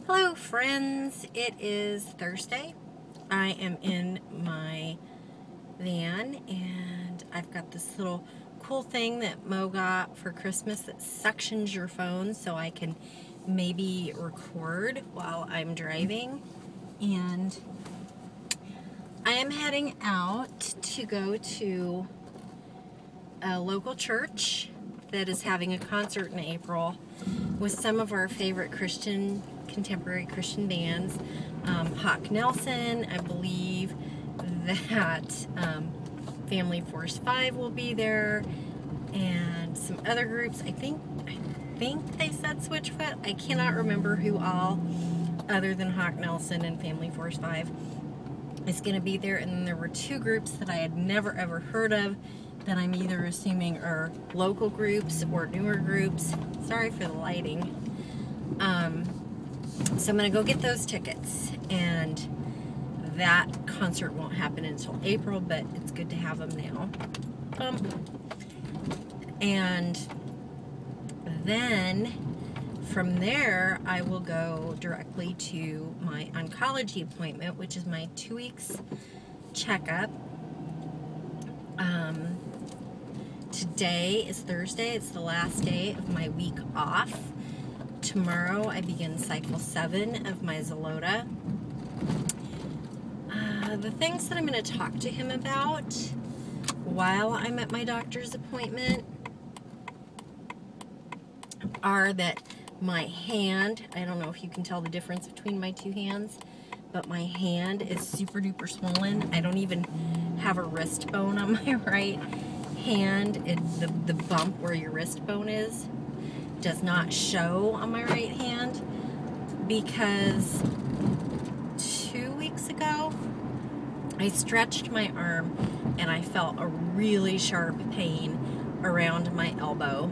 Hello friends, it is Thursday. I am in my van and I've got this little cool thing that Mo got for Christmas that suctions your phone so I can maybe record while I'm driving. And I am heading out to go to a local church that is having a concert in April with some of our favorite contemporary Christian bands. Hawk Nelson, I believe that Family Force 5 will be there, and some other groups. I think they said Switchfoot. I cannot remember who all, other than Hawk Nelson and Family Force 5, is going to be there. And then there were two groups that I had never ever heard of that I'm either assuming are local groups or newer groups. Sorry for the lighting. So I'm going to go get those tickets, and that concert won't happen until April, but it's good to have them now. And then from there, I will go directly to my oncology appointment, which is my 2 weeks checkup. Today is Thursday. It's the last day of my week off. Tomorrow I begin cycle 7 of my Xeloda. The things that I'm going to talk to him about while I'm at my doctor's appointment are that my hand, I don't know if you can tell the difference between my two hands, but my hand is super duper swollen. I don't even have a wrist bone on my right hand. The bump where your wrist bone is does not show on my right hand because 2 weeks ago I stretched my arm and I felt a really sharp pain around my elbow,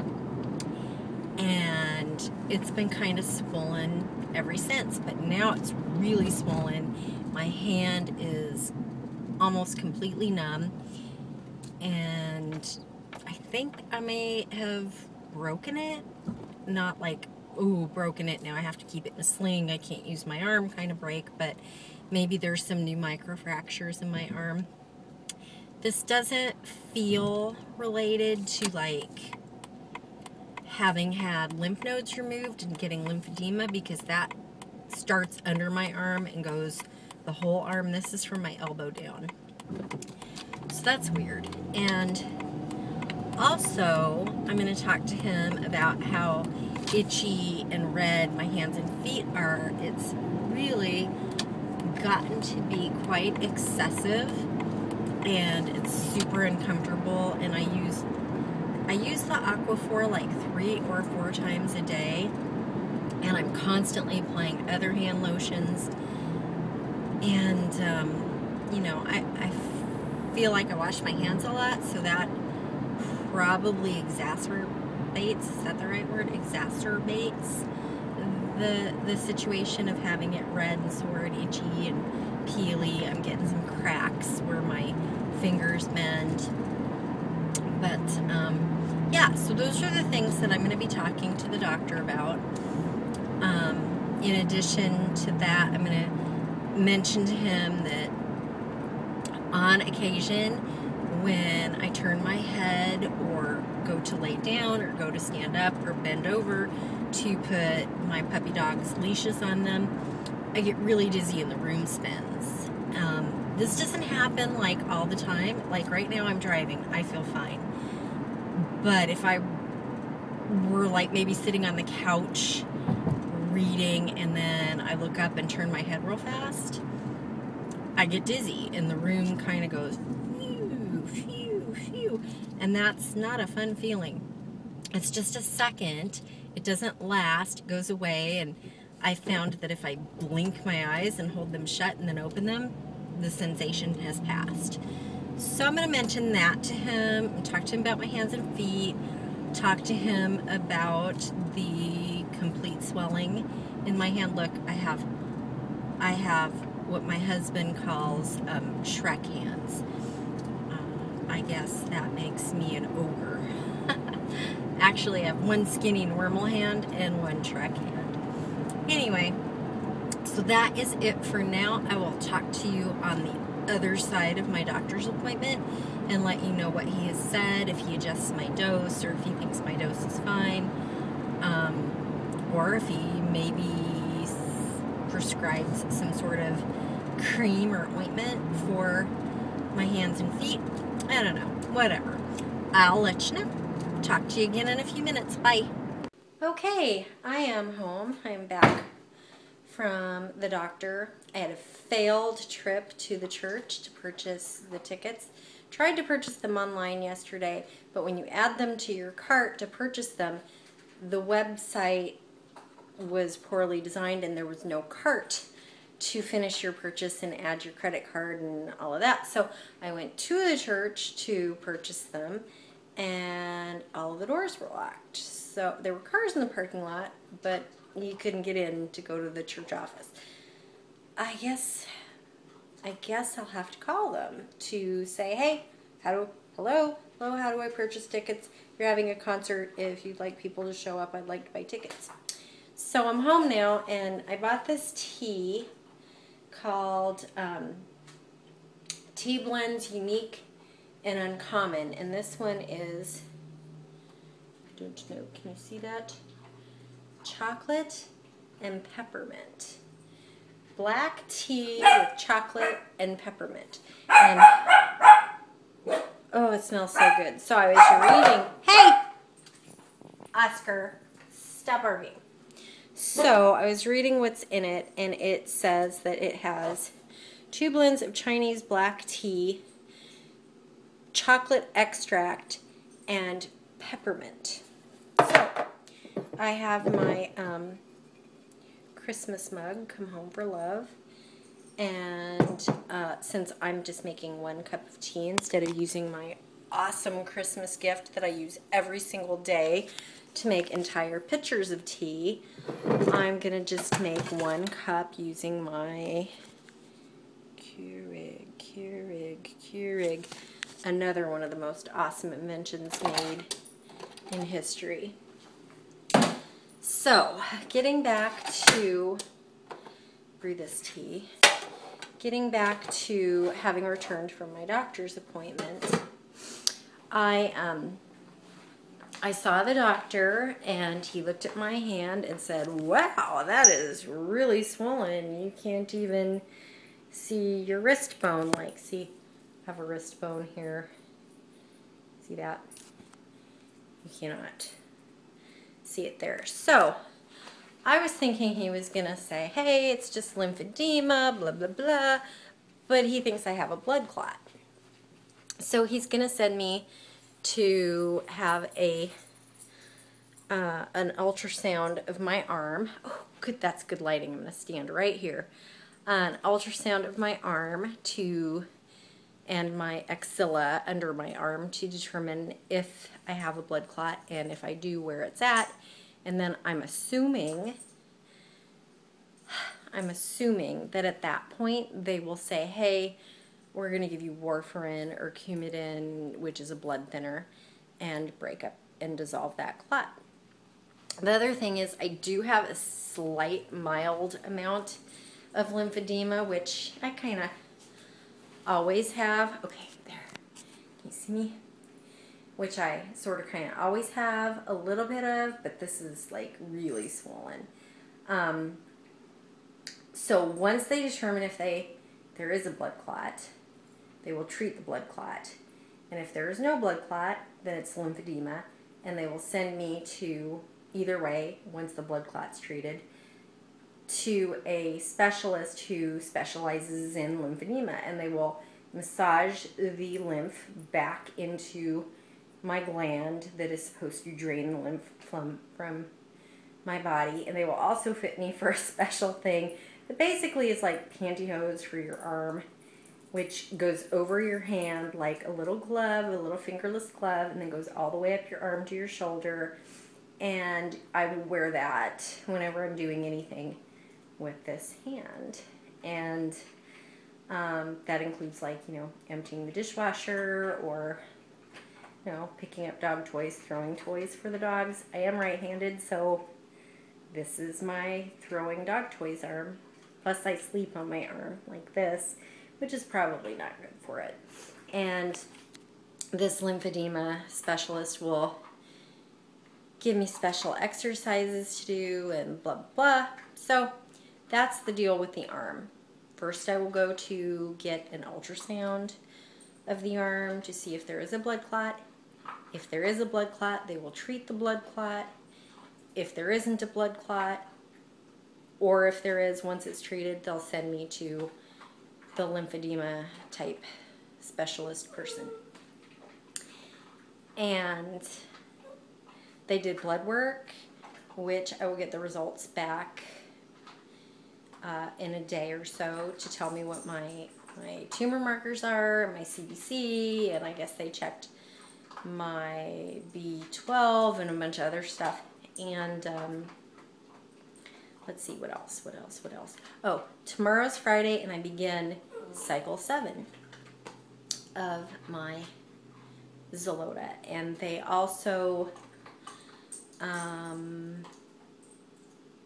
and it's been kind of swollen ever since, but now it's really swollen. My hand is almost completely numb, and I think I may have broken it. Not like, ooh, broken it, now I have to keep it in a sling, I can't use my arm kind of break, but maybe there's some new microfractures in my arm. This doesn't feel related to like having had lymph nodes removed and getting lymphedema, because that starts under my arm and goes the whole arm. This is from my elbow down. So that's weird. And also, I'm going to talk to him about how itchy and red my hands and feet are. It's really gotten to be quite excessive, and it's super uncomfortable, and I use the Aquaphor like 3 or 4 times a day, and I'm constantly applying other hand lotions, and you know, I feel like I wash my hands a lot, so that probably exacerbates, is that the right word? Exacerbates the situation of having it red and sore and itchy and peely. I'm getting some cracks where my fingers bend. But yeah, so those are the things that I'm going to be talking to the doctor about. In addition to that, I'm going to mention to him that on occasion, when I turn my head or go to lay down or go to stand up or bend over to put my puppy dog's leashes on them, I get really dizzy and the room spins. This doesn't happen like all the time. Like right now I'm driving, I feel fine. But if I were like maybe sitting on the couch reading and then I look up and turn my head real fast, I get dizzy and the room kind of goes phew, phew, phew, and that's not a fun feeling. It's just a second. It doesn't last. It goes away, and I found that if I blink my eyes and hold them shut and then open them, the sensation has passed. So I'm going to mention that to him and talk to him about my hands and feet, talk to him about the complete swelling in my hand. Look, I have what my husband calls Shrek hands. I guess that makes me an ogre. Actually, I have one skinny normal hand and one Shrek hand. Anyway, So that is it for now. I will talk to you on the other side of my doctor's appointment and let you know what he has said, if he adjusts my dose or if he thinks my dose is fine, or if he maybe prescribes some sort of cream or ointment for my hands and feet. I don't know. Whatever. I'll let you know. Talk to you again in a few minutes. Bye. Okay, I am home. I am back from the doctor. I had a failed trip to the church to purchase the tickets. Tried to purchase them online yesterday, but when you add them to your cart to purchase them, the website was poorly designed and there was no cart to finish your purchase and add your credit card and all of that. So I went to the church to purchase them and all of the doors were locked. So there were cars in the parking lot, but you couldn't get in to go to the church office. I guess I'll have to call them to say, hey, hello, how do I purchase tickets? You're having a concert. If you'd like people to show up, I'd like to buy tickets. So I'm home now, and I bought this tea called Tea Blends Unique and Uncommon, and this one is, I don't know, can you see that? Chocolate and peppermint. Black tea with chocolate and peppermint. And oh, it smells so good. So I was reading, hey, Oscar, stop barking. So I was reading what's in it, and it says that it has 2 blends of Chinese black tea, chocolate extract, and peppermint. So I have my Christmas mug, Come Home for Love, and since I'm just making 1 cup of tea instead of using my awesome Christmas gift that I use every single day to make entire pitchers of tea, I'm going to just make 1 cup using my Keurig, another one of the most awesome inventions made in history. So, getting back to brew this tea, getting back to having returned from my doctor's appointment, I saw the doctor and he looked at my hand and said, wow, that is really swollen. You can't even see your wrist bone. Like, see, I have a wrist bone here. See that? You cannot see it there. So I was thinking he was going to say, hey, it's just lymphedema, blah, blah, blah. But he thinks I have a blood clot. So he's going to send me to have an ultrasound of my arm. Oh, good, that's good lighting. I'm going to stand right here. An ultrasound of my arm and my axilla under my arm to determine if I have a blood clot, and if I do, where it's at. And then I'm assuming that at that point they will say, hey, we're going to give you warfarin or Coumadin, which is a blood thinner, and break up and dissolve that clot. The other thing is I do have a slight mild amount of lymphedema, which I kind of always have. Okay, there. Can you see me? Which I sort of kind of always have a little bit of, but this is like really swollen. So once they determine if there is a blood clot, they will treat the blood clot. And if there is no blood clot, then it's lymphedema, and they will send me to, either way, once the blood clot's treated, to a specialist who specializes in lymphedema, and they will massage the lymph back into my gland that is supposed to drain the lymph from my body, and they will also fit me for a special thing that basically is like pantyhose for your arm, which goes over your hand like a little glove, a little fingerless glove, and then goes all the way up your arm to your shoulder. And I will wear that whenever I'm doing anything with this hand. And that includes, like, you know, emptying the dishwasher, or, you know, picking up dog toys, throwing toys for the dogs. I am right-handed, so this is my throwing dog toys arm. Plus I sleep on my arm like this, which is probably not good for it. And this lymphedema specialist will give me special exercises to do and blah, blah, blah. So that's the deal with the arm. First I will go to get an ultrasound of the arm to see if there is a blood clot. If there is a blood clot, they will treat the blood clot. If there isn't a blood clot, or if there is, once it's treated, they'll send me to the lymphedema type specialist person. And they did blood work, which I will get the results back in a day or so to tell me what my tumor markers are, my CBC, and I guess they checked my B12 and a bunch of other stuff. And let's see, what else? Oh, tomorrow's Friday, and I begin cycle 7 of my Xeloda. And they also,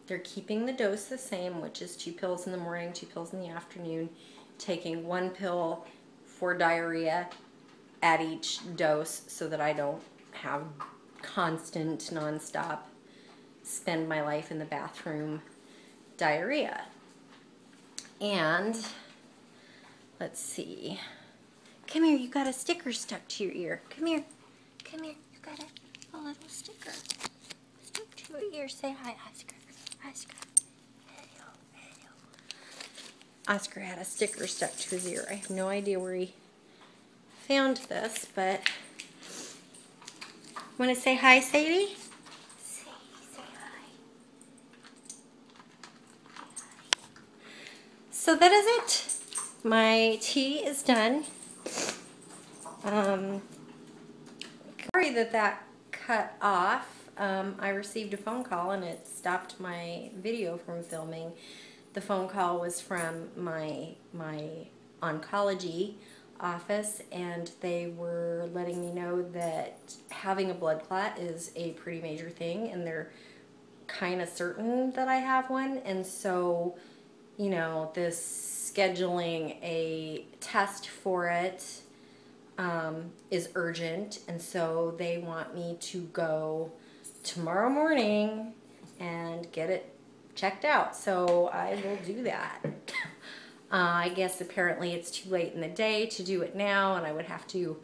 they're keeping the dose the same, which is 2 pills in the morning, 2 pills in the afternoon, taking 1 pill for diarrhea at each dose so that I don't have constant, nonstop, spend my life in the bathroom diarrhea. And let's see. Come here, you got a sticker stuck to your ear. Come here. Come here. You got a little sticker stuck to your ear. Say hi, Oscar. Oscar. Hello. Hello. Oscar had a sticker stuck to his ear. I have no idea where he found this, but want to say hi, Sadie? Say hi. So that is it. My tea is done. Sorry that cut off. I received a phone call and it stopped my video from filming. The phone call was from my oncology office, and they were letting me know that having a blood clot is a pretty major thing, and they're kind of certain that I have one. And so, you know, this scheduling a test for it is urgent, and so they want me to go tomorrow morning and get it checked out. So I will do that. I guess apparently it's too late in the day to do it now, and I would have to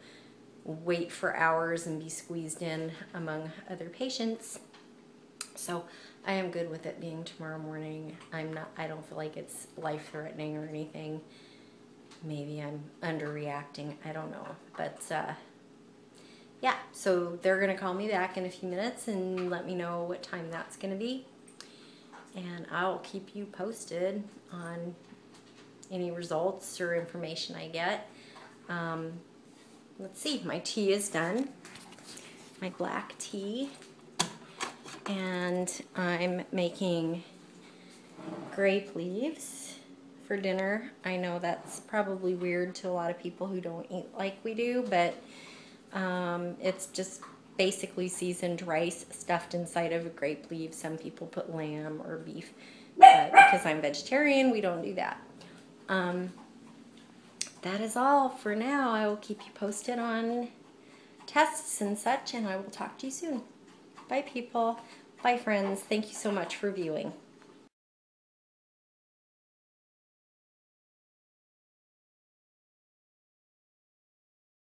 wait for hours and be squeezed in among other patients. So I am good with it being tomorrow morning. I don't feel like it's life-threatening or anything. Maybe I'm underreacting, I don't know. But yeah, so they're gonna call me back in a few minutes and let me know what time that's gonna be. And I'll keep you posted on any results or information I get. Let's see, my tea is done. My black tea. And I'm making grape leaves for dinner. I know that's probably weird to a lot of people who don't eat like we do, but it's just basically seasoned rice stuffed inside of a grape leaf. Some people put lamb or beef, but because I'm vegetarian, we don't do that. That is all for now. I will keep you posted on tests and such, and I will talk to you soon. Bye, people. Bye, friends. Thank you so much for viewing.